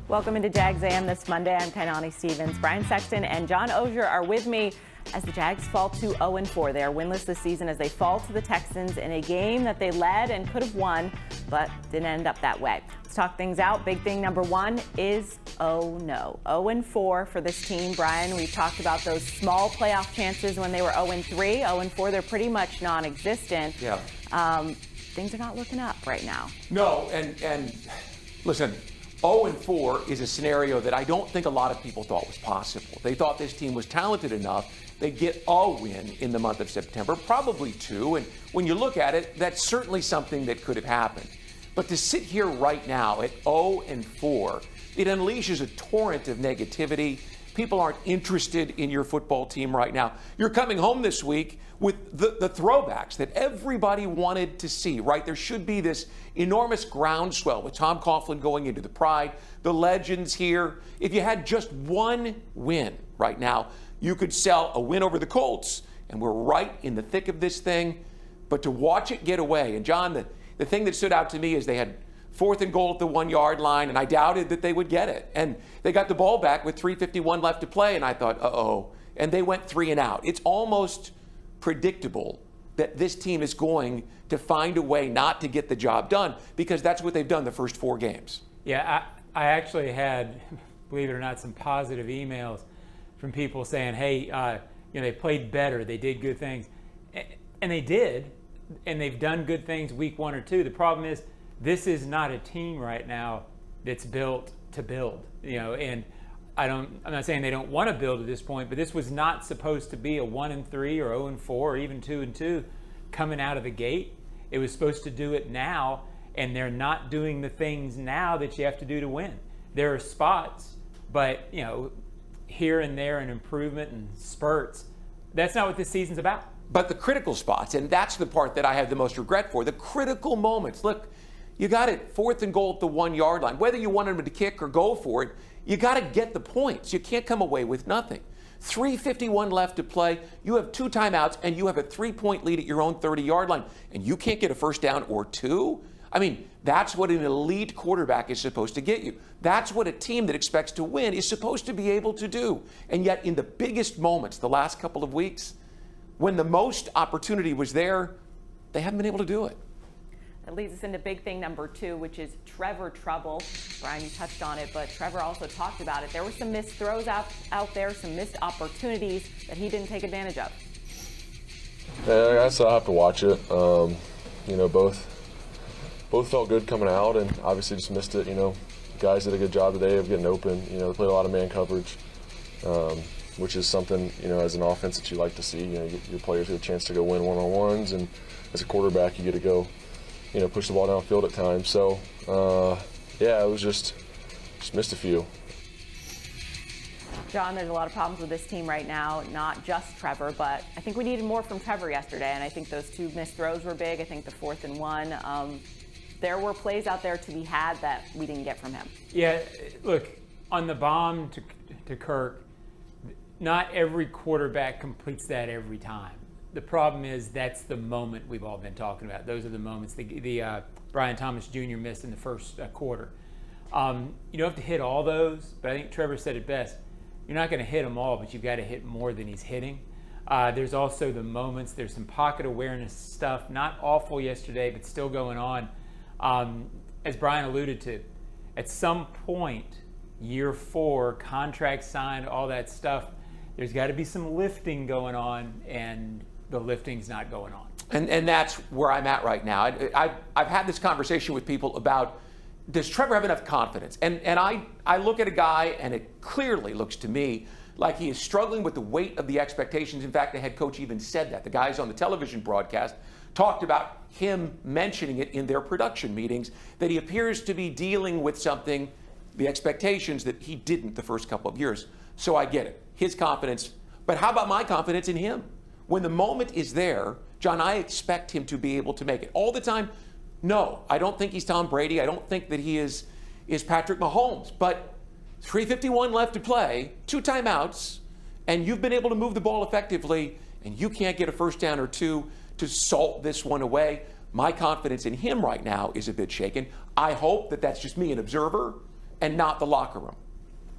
Welcome into Jags A.M. this Monday. I'm Kainani Stevens. Brian Sexton and John Oehser are with me as the Jags fall to 0-4. They are winless this season as they fall to the Texans in a game that they led and could have won, but didn't end up that way. Let's talk things out. Big thing number one is, oh no, 0-4 for this team. Brian, we talked about those small playoff chances when they were 0-3. 0-4, they're pretty much non-existent. Yeah. Things are not looking up right now. No, and listen, 0-4 is a scenario that I don't think a lot of people thought was possible. They thought this team was talented enough. They'd get a win in the month of September, probably two. And when you look at it, that's certainly something that could have happened. But to sit here right now at 0-4, it unleashes a torrent of negativity. People aren't interested in your football team right now. You're coming home this week with the throwbacks that everybody wanted to see, right? There should be this enormous groundswell with Tom Coughlin going into the Pride, the legends here. If you had just one win right now, you could sell a win over the Colts, and we're right in the thick of this thing. But to watch it get away, and John, the thing that stood out to me is they had 4th and goal at the 1 yard line, and I doubted that they would get it. And they got the ball back with 3:51 left to play, and I thought, uh-oh. And they went 3 and out. It's almost predictable that this team is going to find a way not to get the job done, because that's what they've done the first 4 games. Yeah, I actually had, believe it or not, some positive emails from people saying, hey, they played better, they did good things. And they did, and they've done good things week 1 or 2. The problem is, this is not a team right now that's built to build, and I'm not saying they don't want to build at this point, but this was not supposed to be a 1-3 or 0-4 or even 2-2 coming out of the gate. It was supposed to do it now, and they're not doing the things now that you have to do to win. There are spots, but here and there an improvement and spurts. That's not what this season's about. But the critical spots, and that's the part that I have the most regret for, the critical moments. Look, you got it, 4th and goal at the 1 yard line. Whether you want them to kick or go for it, you got to get the points. You can't come away with nothing. 3:51 left to play. You have 2 timeouts, and you have a 3-point lead at your own 30-yard line, and you can't get a first down or 2? I mean, that's what an elite quarterback is supposed to get you. That's what a team that expects to win is supposed to be able to do. And yet, in the biggest moments, the last couple of weeks, when the most opportunity was there, they haven't been able to do it. That leads us into big thing number 2, which is Trevor trouble. Brian, you touched on it, but Trevor also talked about it. There were some missed throws out there, some missed opportunities that he didn't take advantage of. Yeah, I guess I'll have to watch it. Both felt good coming out, and obviously just missed it. Guys did a good job today of getting open. They played a lot of man coverage, which is something, as an offense that you like to see. Your players get a chance to go win one-on-ones, and as a quarterback, you get to go, push the ball downfield at times. So, it was just missed a few. John, there's a lot of problems with this team right now, not just Trevor, but I think we needed more from Trevor yesterday, and I think those 2 missed throws were big. I think the 4th and 1. There were plays out there to be had that we didn't get from him. Yeah, look, on the bomb to Kirk, not every quarterback completes that every time. The problem is that's the moment we've all been talking about. Those are the moments. The Brian Thomas Jr. missed in the first quarter. You don't have to hit all those, but I think Trevor said it best. You're not going to hit them all, but you've got to hit more than he's hitting. There's also the moments. There's some pocket awareness stuff. Not awful yesterday, but still going on. As Brian alluded to, at some point, year 4, contract signed, all that stuff, there's got to be some lifting going on, and the lifting's not going on. And that's where I'm at right now. I've had this conversation with people about, does Trevor have enough confidence? And I look at a guy, and it clearly looks to me like he is struggling with the weight of the expectations. In fact, the head coach even said that. The guys on the television broadcast talked about him mentioning it in their production meetings, that he appears to be dealing with something, the expectations that he didn't the first couple of years. So I get it, his confidence. But how about my confidence in him? When the moment is there, John, I expect him to be able to make it. All the time, no, I don't think he's Tom Brady. I don't think that he is Patrick Mahomes. But 3:51 left to play, 2 timeouts, and you've been able to move the ball effectively, and you can't get a first down or 2 to salt this one away. My confidence in him right now is a bit shaken. I hope that that's just me, an observer, and not the locker room.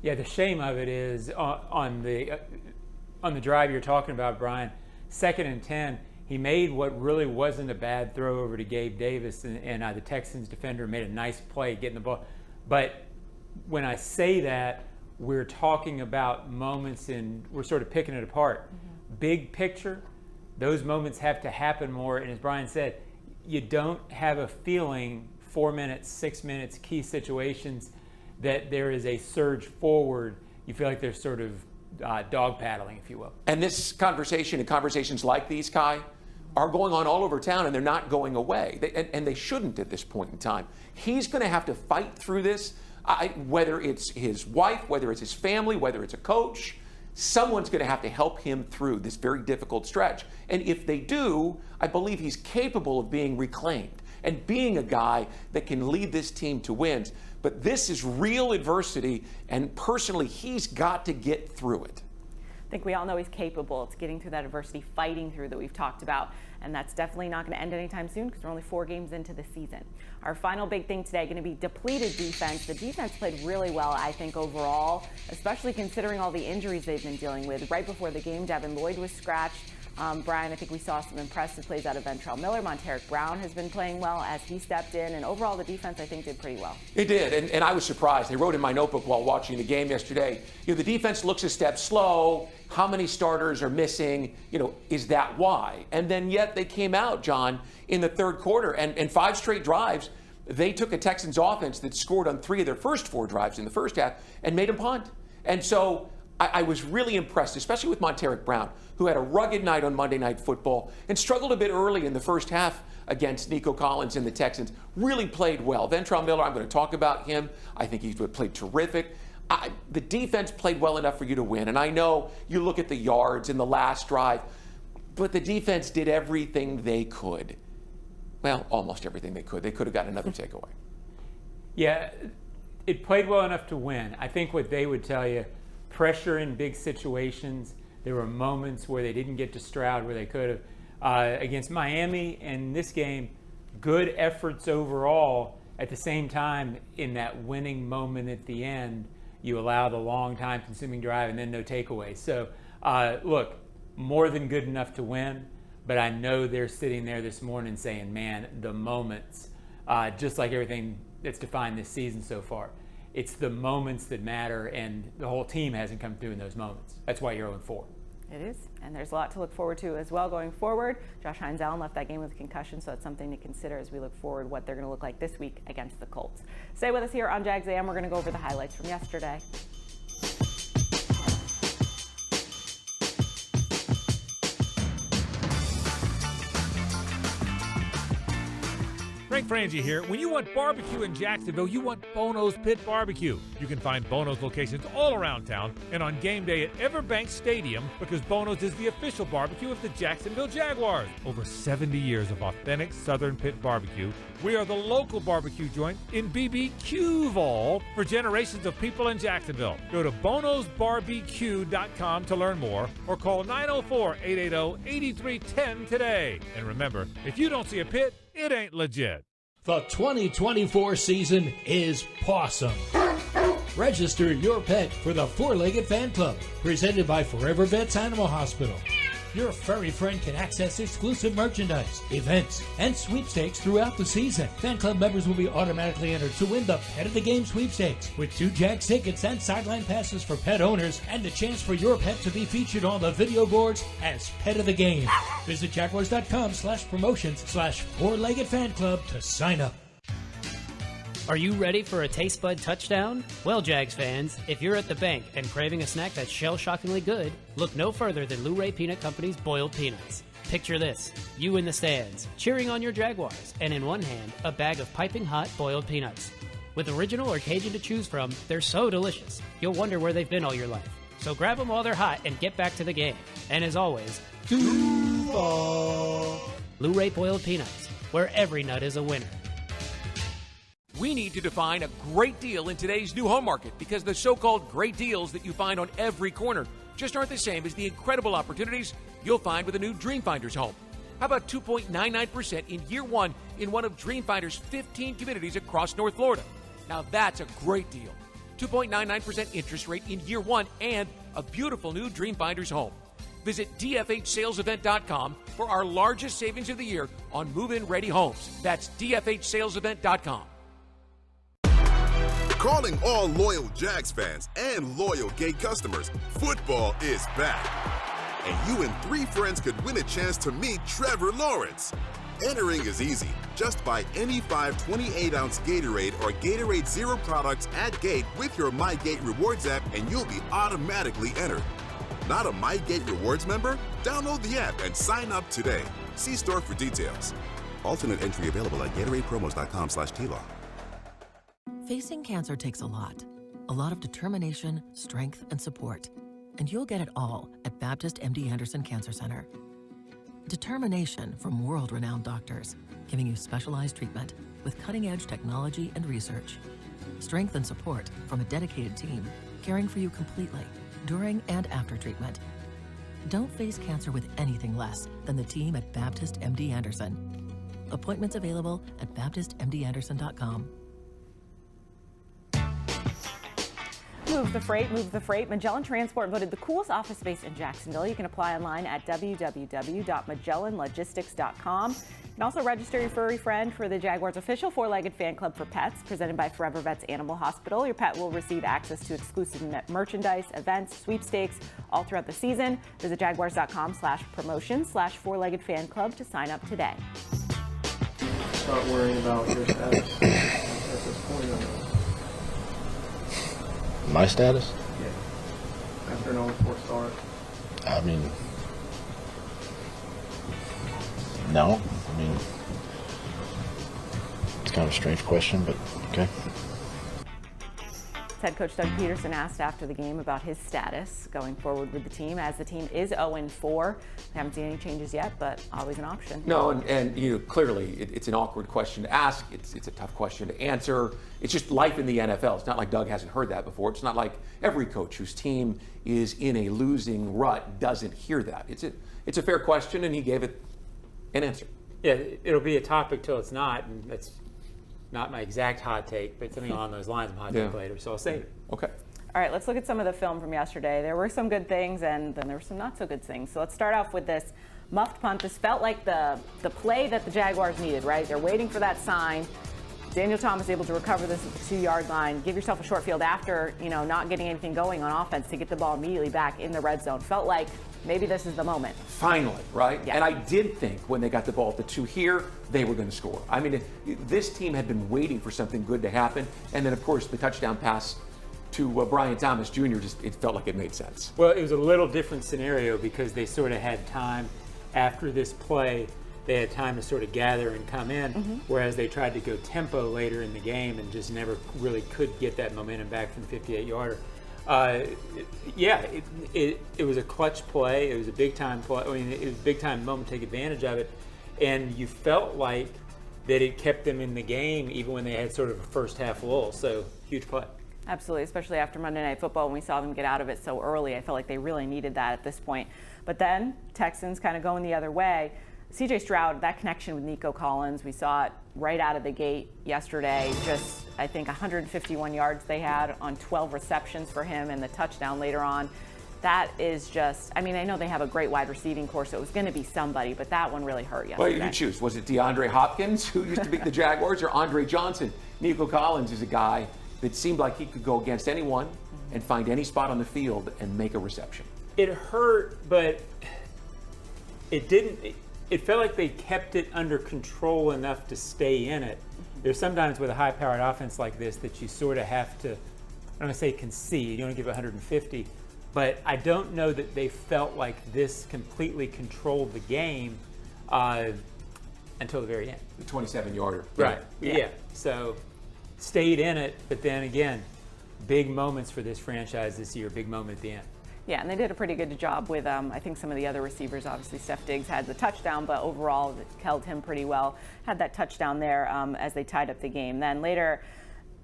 Yeah, the shame of it is on the drive you're talking about, Brian. 2nd and 10, he made what really wasn't a bad throw over to Gabe Davis, and the Texans defender made a nice play getting the ball. But when I say that, we're talking about moments and we're sort of picking it apart. Big picture, those moments have to happen more. And as Brian said, you don't have a feeling 4 minutes, 6 minutes, key situations that there is a surge forward. You feel like there's sort of dog paddling, if you will. And this conversation and conversations like these, Kai, are going on all over town, and they're not going away. And they shouldn't at this point in time. He's going to have to fight through this. Whether it's his wife, whether it's his family, whether it's a coach, someone's going to have to help him through this very difficult stretch. And if they do, I believe he's capable of being reclaimed and being a guy that can lead this team to wins. But this is real adversity, and personally, he's got to get through it. I think we all know he's capable. It's getting through that adversity, fighting through that we've talked about. And that's definitely not going to end anytime soon because we're only 4 games into the season. Our final big thing today going to be depleted defense. The defense played really well, I think, overall, especially considering all the injuries they've been dealing with. Right before the game, Devin Lloyd was scratched. Brian, I think we saw some impressive plays out of Ventrell Miller. Monteric Brown has been playing well as he stepped in. And overall, the defense, I think, did pretty well. It did, and I was surprised. I wrote in my notebook while watching the game yesterday, the defense looks a step slow. How many starters are missing? Is that why? And then yet they came out, John, in the third quarter, and 5 straight drives. They took a Texans offense that scored on 3 of their first 4 drives in the first half and made them punt. And so I was really impressed, especially with Monteric Brown, who had a rugged night on Monday Night Football and struggled a bit early in the first half against Nico Collins and the Texans. Really played well. Ventrell Miller, I'm going to talk about him. I think he played terrific. The defense played well enough for you to win. And I know you look at the yards in the last drive, but the defense did everything they could. Well, almost everything they could. They could have gotten another takeaway. Yeah, it played well enough to win. I think what they would tell you, pressure in big situations. There were moments where they didn't get to Stroud where they could have. Against Miami in this game, good efforts overall. At the same time, in that winning moment at the end, you allow the long time consuming drive and then no takeaway. So look, more than good enough to win, but I know they're sitting there this morning saying, man, the moments, just like everything that's defined this season so far, it's the moments that matter, and the whole team hasn't come through in those moments. That's why you're 0-4. It is, and there's a lot to look forward to as well going forward. Josh Hines-Allen left that game with a concussion, so that's something to consider as we look forward what they're going to look like this week against the Colts. Stay with us here on Jags A.M. We're going to go over the highlights from yesterday. Frank Frangie here. When you want barbecue in Jacksonville, you want Bono's Pit Barbecue. You can find Bono's locations all around town and on game day at Everbank Stadium because Bono's is the official barbecue of the Jacksonville Jaguars. Over 70 years of authentic Southern Pit Barbecue, we are the local barbecue joint in BBQval for generations of people in Jacksonville. Go to bonosbarbq.com to learn more or call 904-880-8310 today. And remember, if you don't see a pit, it ain't legit. The 2024 season is pawsome. Register your pet for the Four-Legged Fan Club, presented by Forever Vets Animal Hospital. Your furry friend can access exclusive merchandise, events, and sweepstakes throughout the season. Fan club members will be automatically entered to win the Pet of the Game sweepstakes with 2 Jags tickets and sideline passes for pet owners and the chance for your pet to be featured on the video boards as Pet of the Game. Visit Jaguars.com/promotions/Four-Legged Fan Club to sign up. Are you ready for a taste bud touchdown? Well, Jags fans, if you're at the bank and craving a snack that's shell-shockingly good, look no further than Luray Peanut Company's boiled peanuts. Picture this, you in the stands, cheering on your Jaguars, and in one hand, a bag of piping hot boiled peanuts. With original or Cajun to choose from, they're so delicious, you'll wonder where they've been all your life. So grab them while they're hot and get back to the game. And as always, Duval. Luray boiled peanuts, where every nut is a winner. We need to define a great deal in today's new home market because the so-called great deals that you find on every corner just aren't the same as the incredible opportunities you'll find with a new Dreamfinders home. How about 2.99% in year 1 in one of Dreamfinder's 15 communities across North Florida? Now that's a great deal. 2.99% interest rate in year one, and a beautiful new Dreamfinders home. Visit dfhsalesevent.com for our largest savings of the year on move-in ready homes. That's dfhsalesevent.com. Calling all loyal Jags fans and loyal Gate customers, football is back. And you and 3 friends could win a chance to meet Trevor Lawrence. Entering is easy. Just buy any 5 28-ounce Gatorade or Gatorade Zero products at Gate with your MyGate Rewards app, and you'll be automatically entered. Not a MyGate Rewards member? Download the app and sign up today. See store for details. Alternate entry available at GatoradePromos.com/TLAW. Facing cancer takes a lot of determination, strength, and support. And you'll get it all at Baptist MD Anderson Cancer Center. Determination from world-renowned doctors, giving you specialized treatment with cutting-edge technology and research. Strength and support from a dedicated team, caring for you completely, during and after treatment. Don't face cancer with anything less than the team at Baptist MD Anderson. Appointments available at baptistmdanderson.com. Move the freight, move the freight. Magellan Transport voted the coolest office space in Jacksonville. You can apply online at www.magellanlogistics.com. You can also register your furry friend for the Jaguars official four-legged fan club for pets, presented by Forever Vets Animal Hospital. Your pet will receive access to exclusive merchandise, events, sweepstakes all throughout the season. Visit jaguars.com/promotion/four-legged fan club to sign up today. Start worrying about your status at this point. My status? Yeah. After an 0-4 start. I mean, no. I mean, it's kind of a strange question, but okay. Head coach Doug Peterson asked after the game about his status going forward with the team, as the team is 0-4. We haven't seen any changes yet, but always an option. No, and you know, clearly it's an awkward question to ask. It's a tough question to answer. It's just life in the NFL. It's not like Doug hasn't heard that before. It's not like every coach whose team is in a losing rut doesn't hear that. It's a fair question, and he gave it an answer. Yeah, it'll be a topic till it's not, and that's not my exact hot take, but something along those lines of hot take later, so I'll save it. Okay. All right, let's look at some of the film from yesterday. There were some good things, and then there were some not so good things. So let's start off with this muffed punt. This felt like the play that the Jaguars needed, right? They're waiting for that sign. Daniel Thomas able to recover this at the 2-yard line, give yourself a short field after, not getting anything going on offense to get the ball immediately back in the red zone. Felt like maybe this is the moment. Finally, right? Yeah. And I did think when they got the ball at the 2 here, they were going to score. I mean, this team had been waiting for something good to happen. And then, of course, the touchdown pass to Brian Thomas Jr., it felt like it made sense. Well, it was a little different scenario because they sort of had time after this play. They had time to sort of gather and come in, whereas they tried to go tempo later in the game and just never really could get that momentum back from the 58-yarder. It was a clutch play. It was a big-time play. I mean, it was a big-time moment to take advantage of it. And you felt like that it kept them in the game even when they had sort of a first-half lull. So, huge play. Absolutely, especially after Monday Night Football when we saw them get out of it so early. I felt like they really needed that at this point. But then, Texans kind of going the other way. C.J. Stroud, that connection with Nico Collins, we saw it right out of the gate yesterday. Just, I think, 151 yards they had on 12 receptions for him and the touchdown later on. That is just, I mean, I know they have a great wide receiving core, so it was going to be somebody, but that one really hurt yesterday. Well, you could choose. Was it DeAndre Hopkins, who used to beat the Jaguars, or Andre Johnson? Nico Collins is a guy that seemed like he could go against anyone and find any spot on the field and make a reception. It hurt, but it didn't. It felt like they kept it under control enough to stay in it. There's sometimes with a high-powered offense like this that you sort of have to, I don't want to say concede, you don't give 150, but I don't know that they felt like this completely controlled the game until the very end. The 27-yarder. Right, yeah. So stayed in it, but then again, big moments for this franchise this year, big moment at the end. Yeah, and they did a pretty good job with, I think, some of the other receivers. Obviously, Steph Diggs had the touchdown, but overall, it held him pretty well. Had that touchdown there as they tied up the game. Then later,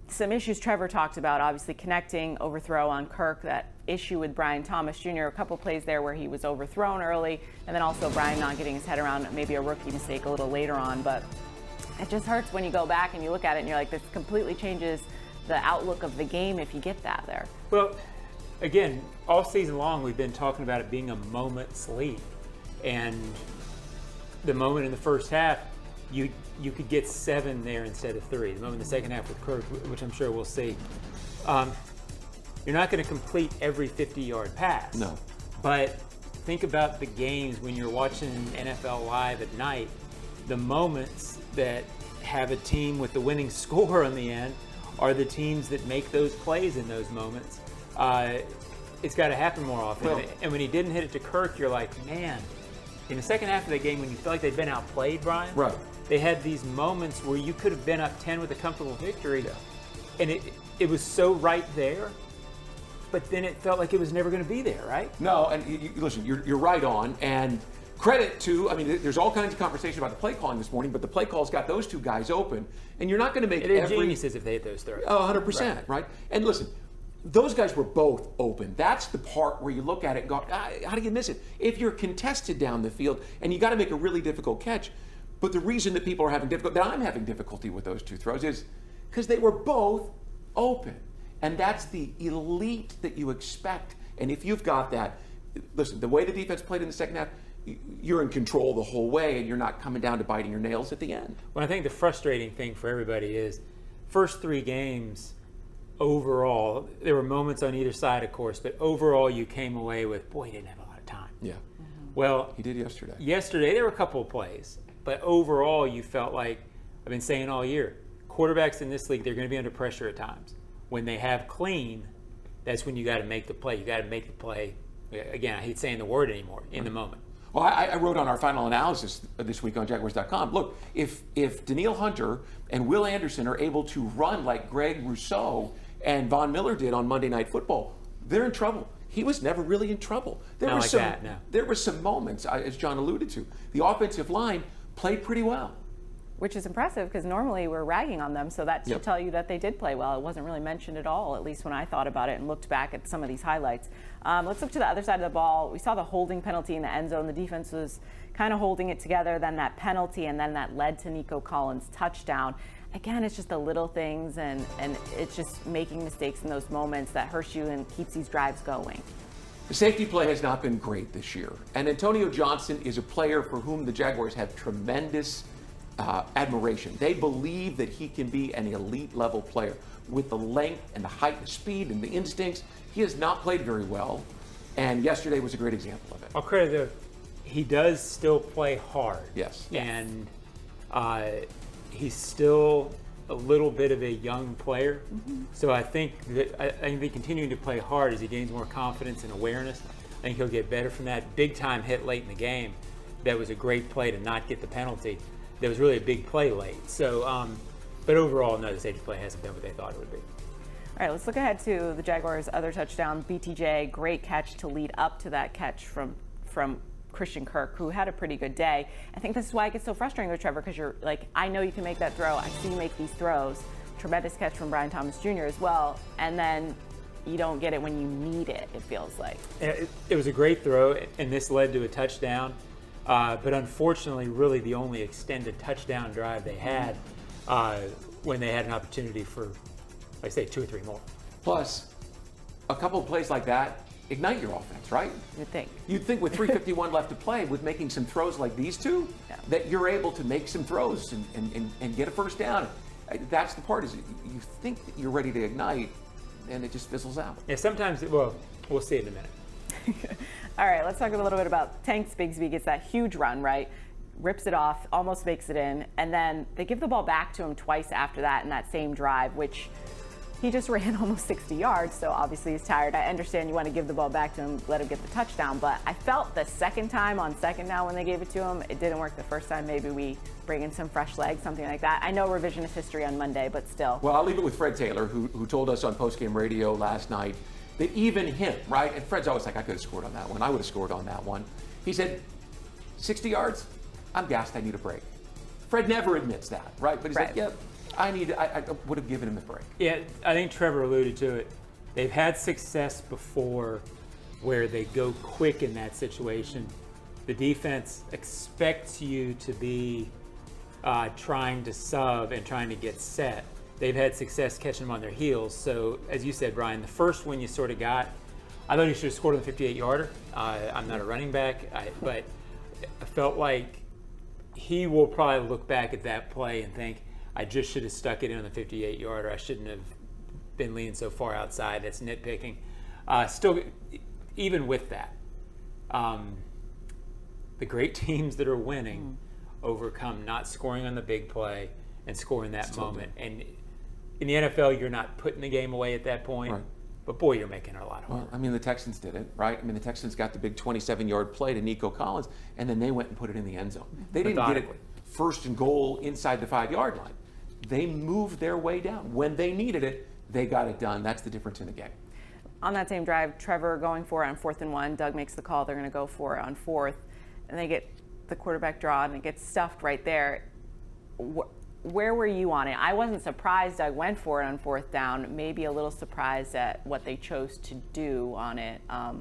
some issues Trevor talked about, obviously connecting, overthrow on Kirk, that issue with Brian Thomas Jr., a couple plays there where he was overthrown early, and then also Brian not getting his head around maybe a rookie mistake a little later on. But it just hurts when you go back and you look at it and you're like, this completely changes the outlook of the game if you get that there. Well, again, all season long we've been talking about it being a moment's lead, and the moment in the first half, you could get 7 there instead of 3. The moment in the second half with Kirk, which I'm sure we'll see. You're not going to complete every 50-yard pass. No. But think about the games when you're watching NFL Live at night, the moments that have a team with the winning score on the end are the teams that make those plays in those moments. It's got to happen more often. Well, and when he didn't hit it to Kirk, you're like, man, in the second half of the game when you feel like they've been outplayed, Brian, right. They had these moments where you could have been up 10 with a comfortable victory, and it was so right there, but then it felt like it was never going to be there, right? No, and listen, you're right on, and credit to, I mean, there's all kinds of conversation about the play calling this morning, but the play call's got those two guys open, and you're not going to make They're geniuses if they hit those throws. 100%, right? And listen, those guys were both open. That's the part where you look at it and go, how do you miss it? If you're contested down the field and you got to make a really difficult catch, but the reason that people are having difficulty, that I'm having difficulty with those two throws is because they were both open. And that's the elite that you expect. And if you've got that, listen, the way the defense played in the second half, you're in control the whole way and you're not coming down to biting your nails at the end. Well, I think the frustrating thing for everybody is first 3 games overall, there were moments on either side, of course, but overall you came away with, boy, he didn't have a lot of time. Yeah. Well, he did yesterday. Yesterday there were a couple of plays, but overall you felt like, I've been saying all year, quarterbacks in this league, they're going to be under pressure at times. When they have clean, that's when you got to make the play. You got to make the play. Again, I hate saying the word anymore, in the moment. Well, I wrote on our final analysis this week on Jaguars.com, look, if Danielle Hunter and Will Anderson are able to run like Greg Rousseau and Von Miller did on Monday Night Football, they're in trouble. He was never really in trouble. There were some moments, as John alluded to. The offensive line played pretty well. Which is impressive because normally we're ragging on them, so that should tell you that they did play well. It wasn't really mentioned at all, at least when I thought about it and looked back at some of these highlights. Let's look to the other side of the ball. We saw the holding penalty in the end zone. The defense was kind of holding it together, then that penalty, and then that led to Nico Collins' touchdown. Again, it's just the little things, and it's just making mistakes in those moments that hurts you and keeps these drives going. The safety play has not been great this year, and Antonio Johnson is a player for whom the Jaguars have tremendous admiration. They believe that he can be an elite level player with the length and the height, the speed and the instincts. He has not played very well, and yesterday was a great example of it. I'll credit though, he does still play hard. Yes. And he's still a little bit of a young player. So I think continuing to play hard as he gains more confidence and awareness, I think he'll get better from that. Big time hit late in the game. That was a great play to not get the penalty. That was really a big play late. So, but overall, no, the safety play hasn't been what they thought it would be. All right, let's look ahead to the Jaguars' other touchdown. BTJ, great catch to lead up to that catch from Christian Kirk, who had a pretty good day. I think this is why it gets so frustrating with Trevor, because you're like, I know you can make that throw. I see you make these throws. Tremendous catch from Brian Thomas Jr. as well. And then you don't get it when you need it, it feels like. It was a great throw, and this led to a touchdown. But unfortunately, really the only extended touchdown drive they had when they had an opportunity for, like I say, 2 or 3 more. Plus, a couple of plays like that ignite your offense, right? You'd think. You'd think with 3:51 left to play, with making some throws like these two, that you're able to make some throws and get a first down. That's the part, is you think that you're ready to ignite, and it just fizzles out. Yeah, sometimes, well, we'll see it in a minute. All right, let's talk a little bit about Tanks. Bigsby gets that huge run, right? Rips it off, almost makes it in, and then they give the ball back to him twice after that in that same drive, which he just ran almost 60 yards, so obviously he's tired. I understand you want to give the ball back to him, let him get the touchdown, but I felt the second time on second down when they gave it to him, it didn't work the first time. Maybe we bring in some fresh legs, something like that. I know revisionist history on Monday, but still. Well, I'll leave it with Fred Taylor, who told us on postgame radio last night that even him, right? And Fred's always like, I could have scored on that one. I would have scored on that one. He said, 60 yards, I'm gassed, I need a break. Fred never admits that, right? But he's like, yeah, I would have given him a break. Yeah, I think Trevor alluded to it. They've had success before where they go quick in that situation. The defense expects you to be trying to sub and trying to get set. they've had success catching them on their heels. So, as you said, Brian, the first one you sort of got, I thought he should have scored on the 58-yarder. I'm not a running back, but I felt like he will probably look back at that play and think, I just should have stuck it in on the 58-yarder. I shouldn't have been leaning so far outside. That's nitpicking. Still, even with that, the great teams that are winning overcome not scoring on the big play and scoring that moment. And in the NFL, you're not putting the game away at that point. Right. But boy, you're making it a lot harder. Well, I mean, the Texans did it, right? I mean, the Texans got the big 27-yard play to Nico Collins, and then they went and put it in the end zone. They didn't get it first and goal inside the 5-yard line. They moved their way down. When they needed it, they got it done. That's the difference in the game. On that same drive, Trevor going for it on 4th and 1. Doug makes the call. They're going to go for it on 4th. And they get the quarterback draw, and it gets stuffed right there. Where were you on it? I wasn't surprised Doug went for it on 4th down. Maybe a little surprised at what they chose to do on it. I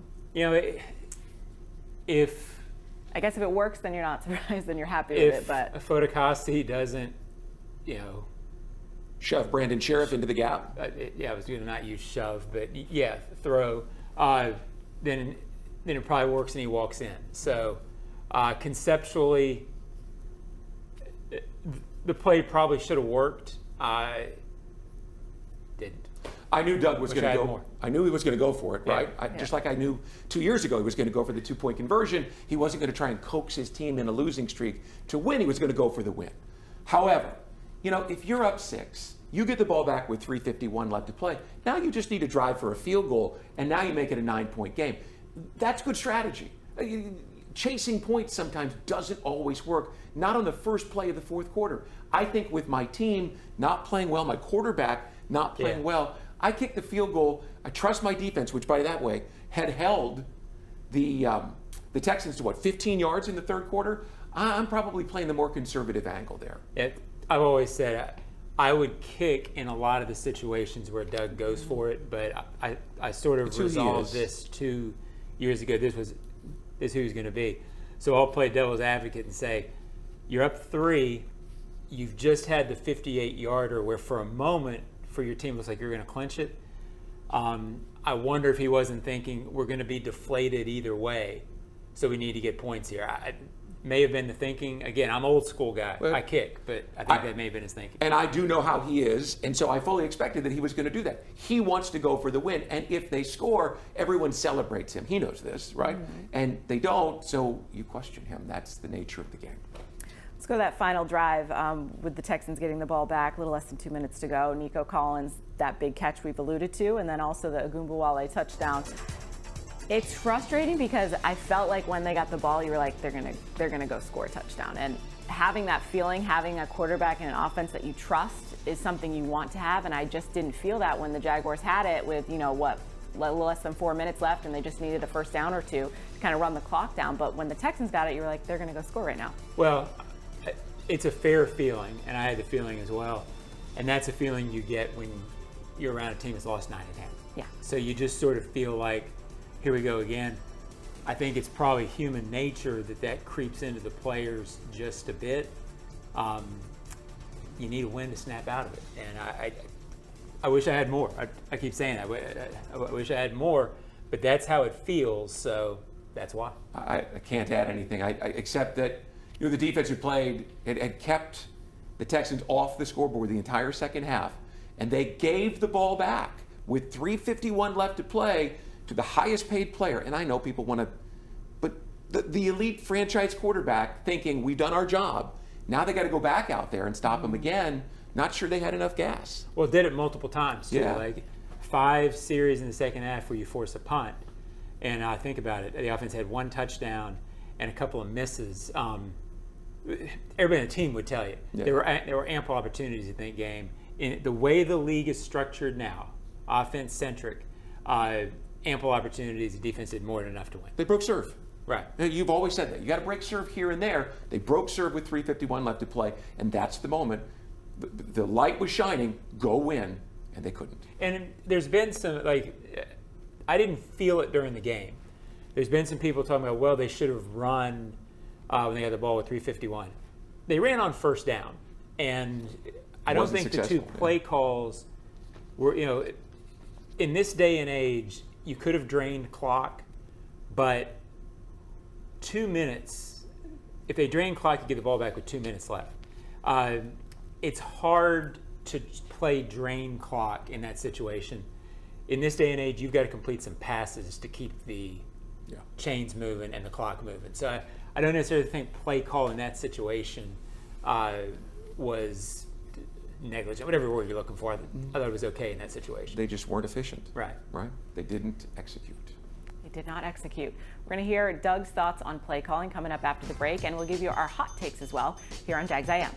guess if it works, then you're not surprised. Then you're happy with it. But if Fotocosti doesn't, shove Brandon Sheriff into the gap. I was going to not use shove, but throw. Then it probably works and he walks in. So conceptually, the play probably should have worked. Didn't. I knew Doug was going to go. More. I knew he was going to go for it, right? Just like I knew 2 years ago he was going to go for the 2-point conversion. He wasn't going to try and coax his team in a losing streak to win. He was going to go for the win. However, if you're up 6, you get the ball back with 3:51 left to play. Now you just need to drive for a field goal, and now you make it a 9-point game. That's good strategy. Chasing points sometimes doesn't always work, not on the first play of the 4th quarter. I think with my team not playing well, my quarterback not playing well, I kicked the field goal. I trust my defense, which by that way had held the Texans to 15 yards in the 3rd quarter. I'm probably playing the more conservative angle there. I've always said I would kick in a lot of the situations where Doug goes for it, but I sort of resolved this 2 years ago. This is who he's going to be. So I'll play devil's advocate and say, you're up 3, you've just had the 58-yarder where for a moment for your team looks like you're going to clinch it. I wonder if he wasn't thinking we're going to be deflated either way, so we need to get points here. May have been the thinking. Again, I'm an old school guy. I kick, but I think that may have been his thinking. And I do know how he is, and so I fully expected that he was going to do that. He wants to go for the win, and if they score, everyone celebrates him. He knows this, right? Mm-hmm. And they don't, so you question him. That's the nature of the game. Let's go to that final drive with the Texans getting the ball back, a little less than 2 minutes to go. Nico Collins, that big catch we've alluded to, and then also the Ogunbowale touchdown. It's frustrating because I felt like when they got the ball, you were like, they're gonna go score a touchdown. And having that feeling, having a quarterback and an offense that you trust is something you want to have. And I just didn't feel that when the Jaguars had it with, a little less than 4 minutes left and they just needed a first down or two to kind of run the clock down. But when the Texans got it, you were like, they're gonna go score right now. Well, it's a fair feeling, and I had the feeling as well. And that's a feeling you get when you're around a team that's lost 9 of 10. Yeah. So you just sort of feel like, here we go again. I think it's probably human nature that creeps into the players just a bit. You need a win to snap out of it. And I wish I had more. I keep saying that. I wish I had more, but that's how it feels, so that's why. I can't add anything, except that the defense who played had kept the Texans off the scoreboard the entire second half, and they gave the ball back with 3:51 left to play to the highest paid player. And I know people want to, but the elite franchise quarterback thinking we've done our job. Now they got to go back out there and stop them again. Not sure they had enough gas. Well, did it multiple times too. Yeah. Like 5 series in the second half where you force a punt. And think about it. The offense had 1 touchdown and a couple of misses. Everybody on the team would tell you there were ample opportunities in that game. In the way the league is structured now, offense centric, ample opportunities. The defense did more than enough to win. They broke serve. Right. You've always said that. You got to break serve here and there. They broke serve with 3:51 left to play, and that's the moment. The light was shining. Go win, and they couldn't. And there's been some, I didn't feel it during the game. There's been some people talking about, well, they should have run when they got the ball with 3:51. They ran on first down, and I don't think the two play calls were, in this day and age, you could have drained clock, but 2 minutes, if they drain clock, you get the ball back with 2 minutes left. It's hard to play drain clock in that situation. In this day and age, you've got to complete some passes to keep the chains moving and the clock moving. So I don't necessarily think play call in that situation was negligent, whatever word you're looking for. I thought it was okay in that situation. They just weren't efficient. Right. They didn't execute. They did not execute. We're going to hear Doug's thoughts on play calling coming up after the break, and we'll give you our hot takes as well here on Jags A.M.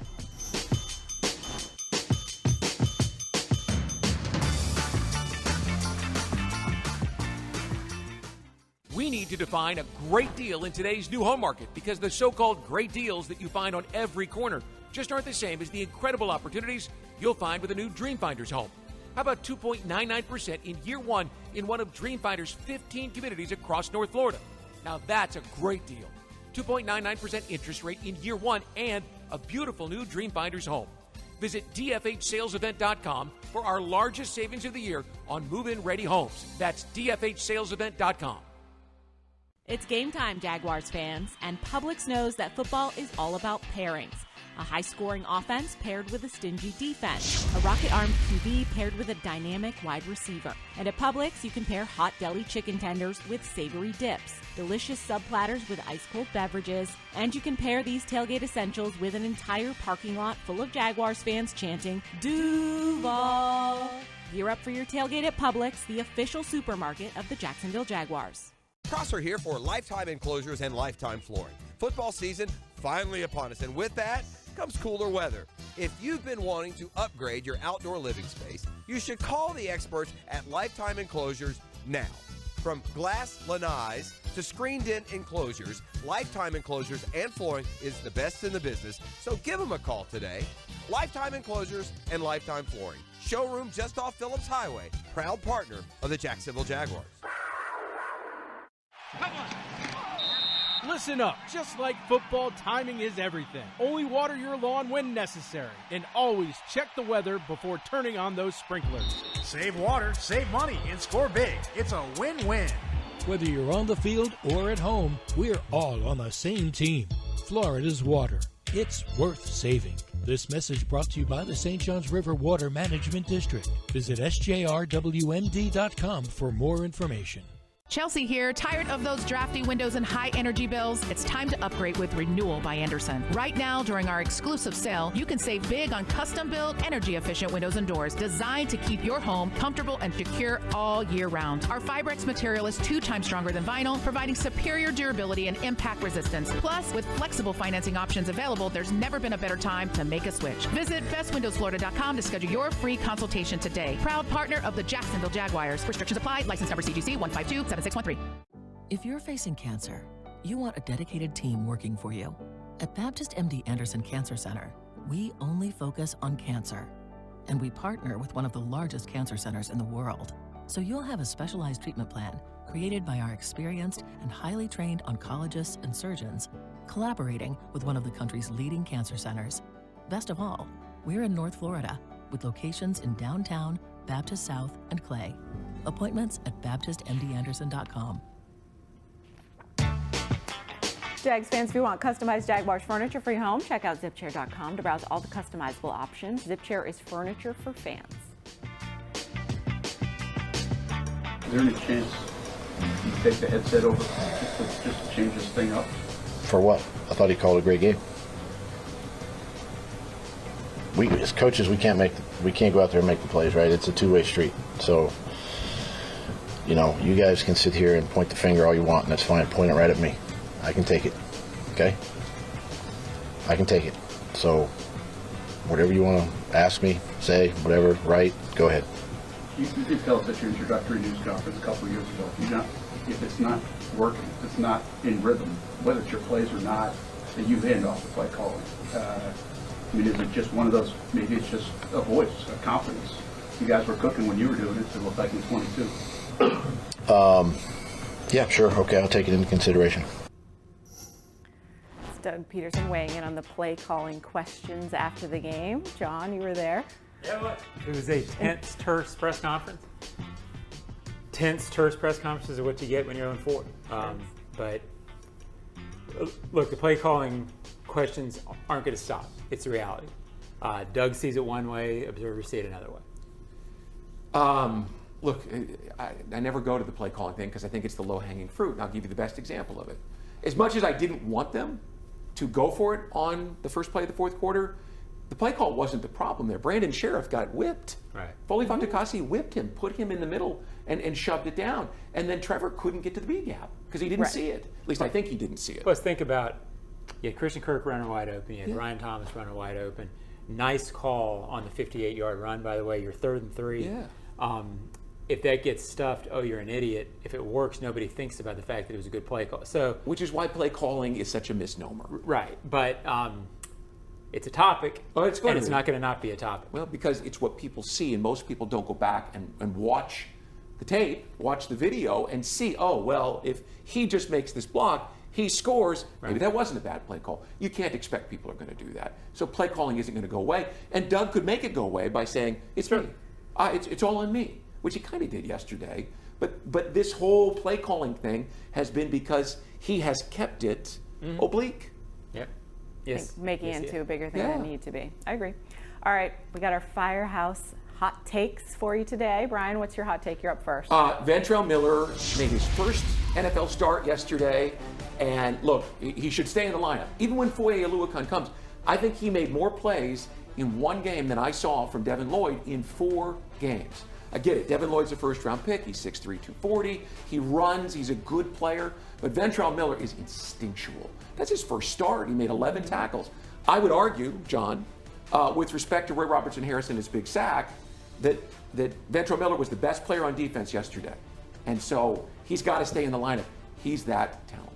We need to define a great deal in today's new home market because the so-called great deals that you find on every corner just aren't the same as the incredible opportunities you'll find with a new Dreamfinders home. How about 2.99% in year one in one of Dreamfinder's 15 communities across North Florida? Now that's a great deal. 2.99% interest rate in year one and a beautiful new Dreamfinders home. Visit dfhsalesevent.com for our largest savings of the year on move-in ready homes. That's dfhsalesevent.com. It's game time, Jaguars fans, and Publix knows that football is all about pairings. A high-scoring offense paired with a stingy defense. A rocket-armed QB paired with a dynamic wide receiver. And at Publix, you can pair hot deli chicken tenders with savory dips, delicious sub-platters with ice-cold beverages, and you can pair these tailgate essentials with an entire parking lot full of Jaguars fans chanting, Duval! Gear up for your tailgate at Publix, the official supermarket of the Jacksonville Jaguars. Prosser here for Lifetime Enclosures and Lifetime Flooring. Football season finally upon us, and with that comes cooler weather. If you've been wanting to upgrade your outdoor living space, you should call the experts at Lifetime Enclosures now. From glass lanais to screened-in enclosures, Lifetime Enclosures and Flooring is the best in the business, so give them a call today. Lifetime Enclosures and Lifetime Flooring. Showroom just off Phillips Highway, proud partner of the Jacksonville Jaguars. Listen up. Just like football, timing is everything. Only water your lawn when necessary. And always check the weather before turning on those sprinklers. Save water, save money, and score big. It's a win-win. Whether you're on the field or at home, we're all on the same team. Florida's water. It's worth saving. This message brought to you by the St. Johns River Water Management District. Visit sjrwmd.com for more information. Chelsea here. Tired of those drafty windows and high energy bills? It's time to upgrade with Renewal by Andersen. Right now, during our exclusive sale, you can save big on custom-built, energy-efficient windows and doors designed to keep your home comfortable and secure all year round. Our Fibrex material is 2 times stronger than vinyl, providing superior durability and impact resistance. Plus, with flexible financing options available, there's never been a better time to make a switch. Visit bestwindowsflorida.com to schedule your free consultation today. Proud partner of the Jacksonville Jaguars. Restrictions apply. License number CGC 1527613. If you're facing cancer, you want a dedicated team working for you. At Baptist MD Anderson Cancer Center, we only focus on cancer. And we partner with one of the largest cancer centers in the world. So you'll have a specialized treatment plan created by our experienced and highly trained oncologists and surgeons, collaborating with one of the country's leading cancer centers. Best of all, we're in North Florida with locations in downtown, Baptist South, and Clay. Appointments at baptistmdanderson.com. Jags fans, if you want customized Jaguars furniture for your home, check out zipchair.com to browse all the customizable options. Zipchair is furniture for fans. Is there any chance you take the headset over just to change this thing up? For what? I thought he called a great game. We as coaches, we can't go out there and make the plays, right? It's a two-way street. So, you guys can sit here and point the finger all you want, and that's fine. Point it right at me. I can take it. Okay? I can take it. So, whatever you want to ask me, say, whatever, write, go ahead. You did tell us at your introductory news conference a couple of years ago, if it's not working, if it's not in rhythm, whether it's your plays or not, that you hand off the play calling. Is it just one of those, maybe it's just a voice, a confidence? You guys were cooking when you were doing it, so back in 22. Yeah, sure. Okay, I'll take it into consideration. Doug Peterson weighing in on the play calling questions after the game. John, you were there. Yeah, it was a tense, terse press conference. Tense, terse press conferences are what you get when you're 0-4. But look, the play calling questions aren't going to stop. It's the reality. Doug sees it one way, observers see it another way. Look, I never go to the play calling thing because I think it's the low-hanging fruit, and I'll give you the best example of it. As much as I didn't want them to go for it on the first play of the fourth quarter, the play call wasn't the problem there. Brandon Sheriff got whipped. Right. Foley Fantakasi whipped him, put him in the middle, and shoved it down. And then Trevor couldn't get to the B gap because he didn't see it. At least I think he didn't see it. Plus, think about, you had Christian Kirk running wide open, you had Ryan Thomas running wide open. Nice call on the 58-yard run, by the way. You're 3rd and 3. Yeah. If that gets stuffed, oh, you're an idiot. If it works, nobody thinks about the fact that it was a good play call. So, which is why play calling is such a misnomer. Right, but it's a topic, well, it's and it's not going to not be a topic. Well, because it's what people see, and most people don't go back and watch the tape, watch the video, and see, oh, well, if he just makes this block, he scores. Right. Maybe that wasn't a bad play call. You can't expect people are going to do that. So play calling isn't going to go away. And Doug could make it go away by saying, it's me. It's all on me, which he kind of did yesterday. But this whole play calling thing has been because he has kept it oblique. Yep. Yes. Making it into a bigger thing than it needed to be. I agree. All right, we got our Firehouse hot takes for you today. Brian, what's your hot take? You're up first. Ventrell Miller made his first NFL start yesterday. And look, he should stay in the lineup. Even when Foye Oluokun comes, I think he made more plays in one game than I saw from Devin Lloyd in 4 games. I get it. Devin Lloyd's a first-round pick. He's 6'3", 240. He runs. He's a good player. But Ventrell Miller is instinctual. That's his first start. He made 11 tackles. I would argue, John, with respect to Roy Robertson Harris and his big sack, that Ventrell Miller was the best player on defense yesterday. And so he's got to stay in the lineup. He's that talented.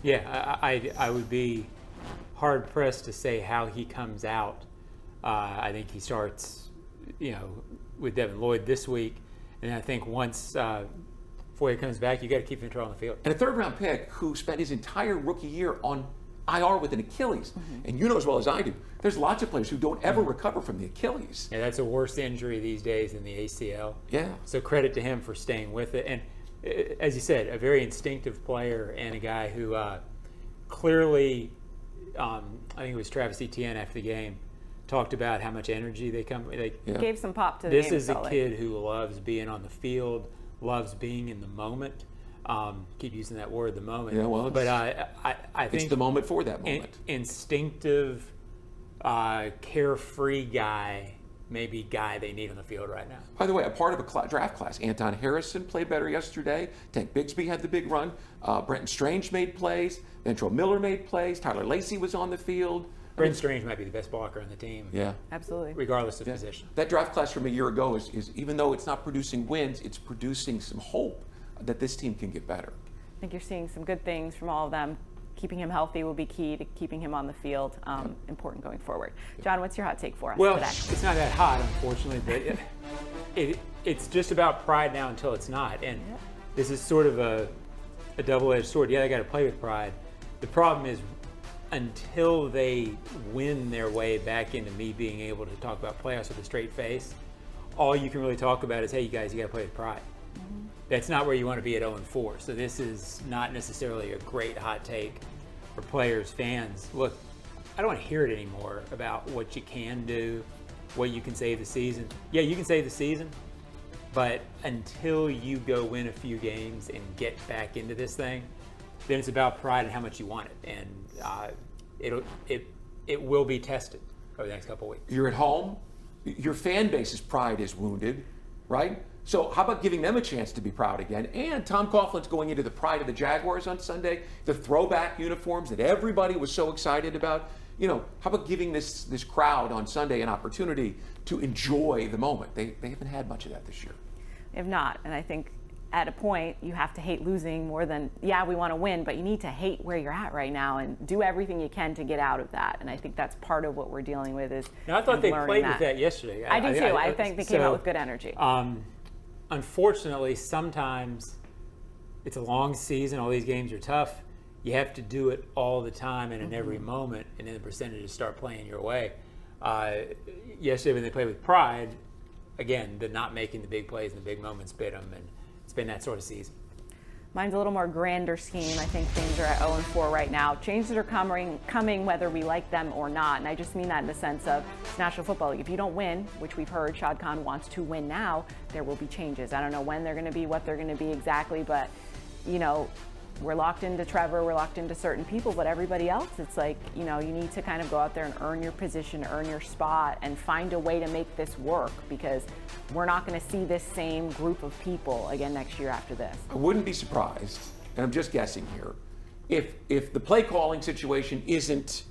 Yeah, I would be hard-pressed to say how he comes out. I think he starts, with Devin Lloyd this week. And I think once Foye comes back, you got to keep Ventrell on the field. And a 3rd-round pick who spent his entire rookie year on IR with an Achilles. And you know as well as I do, there's lots of players who don't ever recover from the Achilles. Yeah, that's a worse injury these days than the ACL. Yeah. So credit to him for staying with it. And as you said, a very instinctive player and a guy who clearly, I think it was Travis Etienne after the game, talked about how much energy they come. Gave some pop to the game. This is a kid who loves being on the field, loves being in the moment. Keep using that word, the moment. Yeah, well, but I think it's the moment for that moment. Instinctive, carefree guy, maybe guy they need on the field right now. By the way, a part of a draft class. Anton Harrison played better yesterday. Tank Bigsby had the big run. Brenton Strange made plays. Ventrell Miller made plays. Tyler Lacey was on the field. Brenton Strange might be the best blocker on the team. Yeah. Absolutely. Regardless of position. That draft class from a year ago is even though it's not producing wins, it's producing some hope that this team can get better. I think you're seeing some good things from all of them. Keeping him healthy will be key to keeping him on the field. Important going forward. John, what's your hot take for us today? It's not that hot, unfortunately, but it's just about pride now until it's not. And this is sort of a double-edged sword. Yeah, they got to play with pride. The problem is until they win their way back into me being able to talk about playoffs with a straight face, all you can really talk about is, hey, you guys, you got to play with pride. That's not where you want to be at 0-4. So this is not necessarily a great hot take for players, fans. Look, I don't want to hear it anymore about what you can do, what you can save the season. Yeah, you can save the season, but until you go win a few games and get back into this thing, then it's about pride and how much you want it. And it will be tested over the next couple of weeks. You're at home. Your fan base's pride is wounded, right? So how about giving them a chance to be proud again? And Tom Coughlin's going into the pride of the Jaguars on Sunday, the throwback uniforms that everybody was so excited about. How about giving this crowd on Sunday an opportunity to enjoy the moment? They haven't had much of that this year. They have not, and I think at a point you have to hate losing more than, we want to win, but you need to hate where you're at right now and do everything you can to get out of that. And I think that's part of what we're dealing with is now, I thought they played with that yesterday. I do too. I think they came out with good energy. Unfortunately, sometimes it's a long season. All these games are tough. you have to do it all the time and in every moment, and then the percentages start playing your way. Yesterday when they played with pride, again, the not making the big plays and the big moments bit them, and it's been that sort of season. Mine's a little more grander scheme. I think things are at 0-4 right now. Changes are coming whether we like them or not. And I just mean that in the sense of it's National Football League. If you don't win, which we've heard Shad Khan wants to win now, there will be changes. I don't know when they're going to be, what they're going to be exactly, but, you know, we're locked into Trevor, we're locked into certain people, but everybody else, it's like, you know, you need to kind of go out there and earn your position, earn your spot, and find a way to make this work, because we're not going to see this same group of people again next year after this. I wouldn't be surprised, and I'm just guessing here, if the play calling situation isn't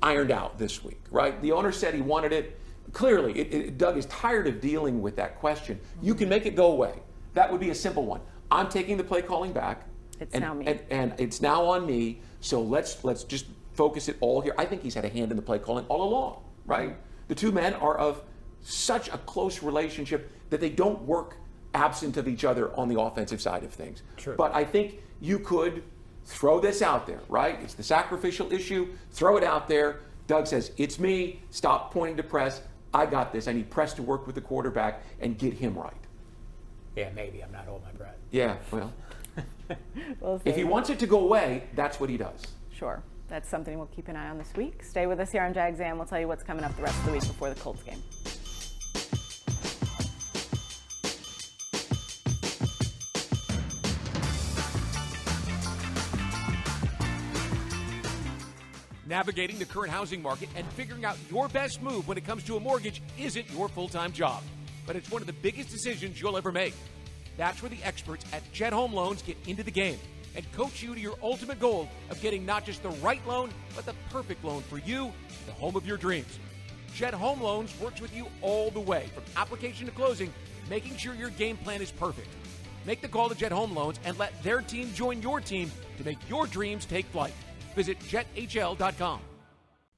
ironed out this week, right? The owner said he wanted it. Clearly, Doug is tired of dealing with that question. You can make it go away. That would be a simple one. I'm taking the play calling back. It's now me. And it's now on me, so let's just focus it all here. I think he's had a hand in the play calling all along, right? The two men are of such a close relationship that they don't work absent of each other on the offensive side of things. True. But I think you could throw this out there, right? It's the sacrificial issue. Throw it out there. Doug says, it's me. Stop pointing to Press. I got this. I need Press to work with the quarterback and get him right. Yeah, maybe. I'm not holding my breath. Yeah, well. We'll see. If he wants it to go away, that's what he does. Sure. That's something we'll keep an eye on this week. Stay with us here on Jags A.M. We'll tell you what's coming up the rest of the week before the Colts game. Navigating the current housing market and figuring out your best move when it comes to a mortgage isn't your full-time job, but it's one of the biggest decisions you'll ever make. That's where the experts at Jet Home Loans get into the game and coach you to your ultimate goal of getting not just the right loan, but the perfect loan for you, the home of your dreams. Jet Home Loans works with you all the way, from application to closing, making sure your game plan is perfect. Make the call to Jet Home Loans and let their team join your team to make your dreams take flight. Visit jethl.com.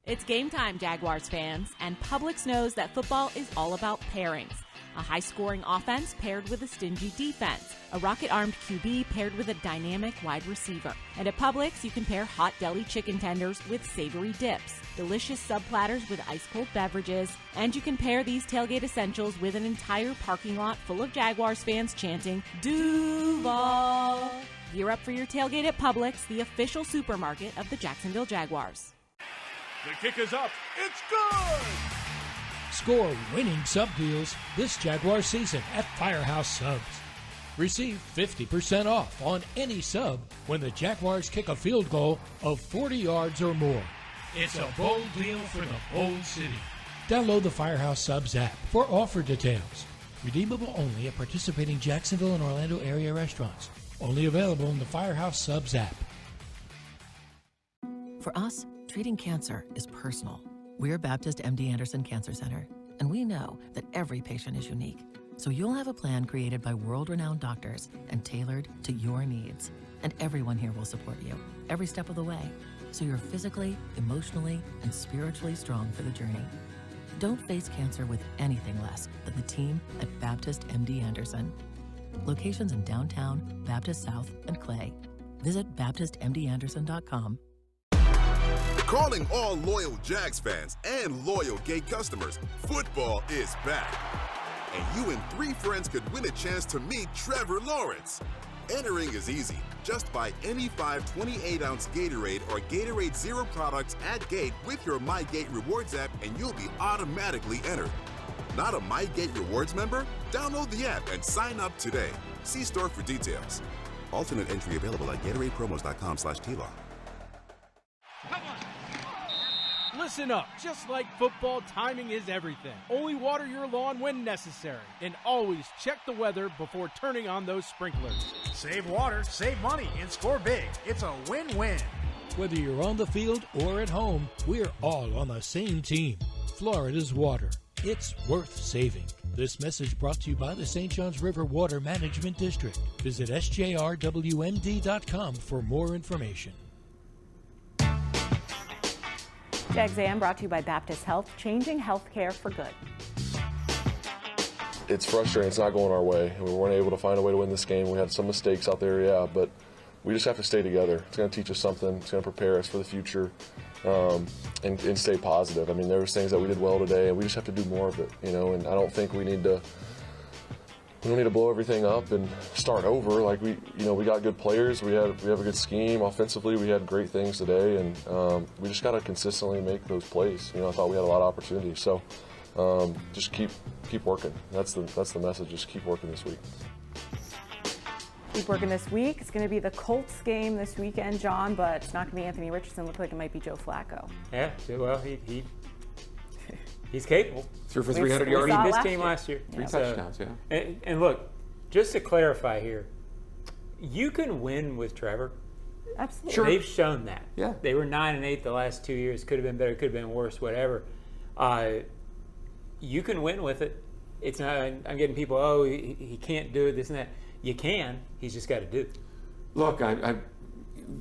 It's game time, Jaguars fans, and Publix knows that football is all about pairings. A high-scoring offense paired with a stingy defense. A rocket-armed QB paired with a dynamic wide receiver. And at Publix, you can pair hot deli chicken tenders with savory dips, delicious sub-platters with ice-cold beverages, and you can pair these tailgate essentials with an entire parking lot full of Jaguars fans chanting, Duval! Gear up for your tailgate at Publix, the official supermarket of the Jacksonville Jaguars. The kick is up. It's good! Score winning sub deals this Jaguar season at Firehouse Subs. Receive 50% off on any sub when the Jaguars kick a field goal of 40 yards or more. It's a bold deal for the bold city. Download the Firehouse Subs app for offer details. Redeemable only at participating Jacksonville and Orlando area restaurants. Only available in the Firehouse Subs app. For us, treating cancer is personal. We're Baptist MD Anderson Cancer Center, and we know that every patient is unique. So you'll have a plan created by world-renowned doctors and tailored to your needs. And everyone here will support you every step of the way, so you're physically, emotionally, and spiritually strong for the journey. Don't face cancer with anything less than the team at Baptist MD Anderson. Locations in downtown, Baptist South, and Clay. Visit BaptistMDAnderson.com. Calling all loyal Jags fans and loyal Gate customers, football is back. And you and 3 friends could win a chance to meet Trevor Lawrence. Entering is easy. Just buy any 5 28-ounce Gatorade or Gatorade Zero products at Gate with your MyGate Rewards app, and you'll be automatically entered. Not a MyGate Rewards member? Download the app and sign up today. See store for details. Alternate entry available at GatoradePromos.com/TLAW. Listen up. Just like football, timing is everything. Only water your lawn when necessary. And always check the weather before turning on those sprinklers. Save water, save money, and score big. It's a win-win. Whether you're on the field or at home, we're all on the same team. Florida's water. It's worth saving. This message brought to you by the St. Johns River Water Management District. Visit sjrwmd.com for more information. Jags A.M. brought to you by Baptist Health, changing healthcare for good. It's frustrating. It's not going our way. We weren't able to find a way to win this game. We had some mistakes out there, yeah, but we just have to stay together. It's going to teach us something. It's going to prepare us for the future, and stay positive. I mean, there was things that we did well today, and we just have to do more of it, you know. And I don't think we don't need to blow everything up and start over. Like we got good players. We have a good scheme offensively. We had great things today, and we just got to consistently make those plays. You know, I thought we had a lot of opportunities. So just keep working. That's the message. Just keep working this week. Keep working this week. It's going to be the Colts game this weekend, John, but it's not going to be Anthony Richardson. Looks like it might be Joe Flacco. Yeah, well, he's capable. Threw for 300 yards. He missed game last year. 3 touchdowns, yeah. And look, just to clarify here, you can win with Trevor. Absolutely. Sure. They've shown that. Yeah. They were 9-8 the last 2 years. Could have been better. Could have been worse. Whatever. You can win with it. It's not. I'm getting people. Oh, he can't do it. This and that. You can. He's just got to do it. Look,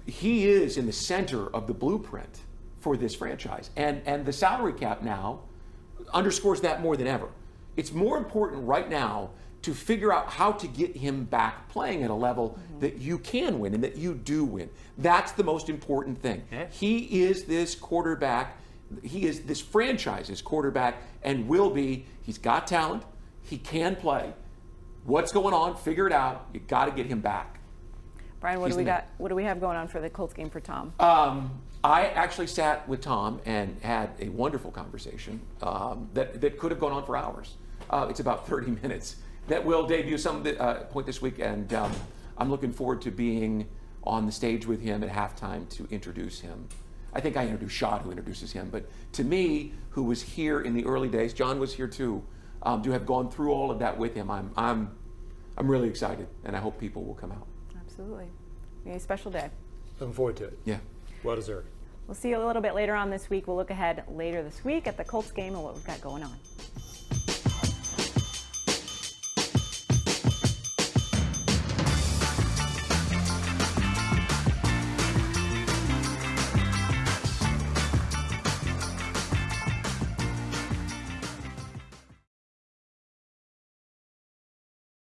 he is in the center of the blueprint for this franchise, and the salary cap now underscores that more than ever. It's more important right now to figure out how to get him back playing at a level that you can win and that you do win. That's the most important thing. Yeah. He is this quarterback. He is this franchise's quarterback and will be. He's got talent. He can play. What's going on? Figure it out. You got to get him back. Brian, what do we got? What do we have going on for the Colts game for Tom? I actually sat with Tom and had a wonderful conversation that could have gone on for hours. It's about 30 minutes. That will debut some point this week, and I'm looking forward to being on the stage with him at halftime to introduce him. I think I introduced Shad, who introduces him, but to me, who was here in the early days, John was here too. To have gone through all of that with him, I'm really excited, and I hope people will come out. Absolutely. A special day. Looking forward to it. Yeah. Well deserved. We'll see you a little bit later on this week. We'll look ahead later this week at the Colts game and what we've got going on.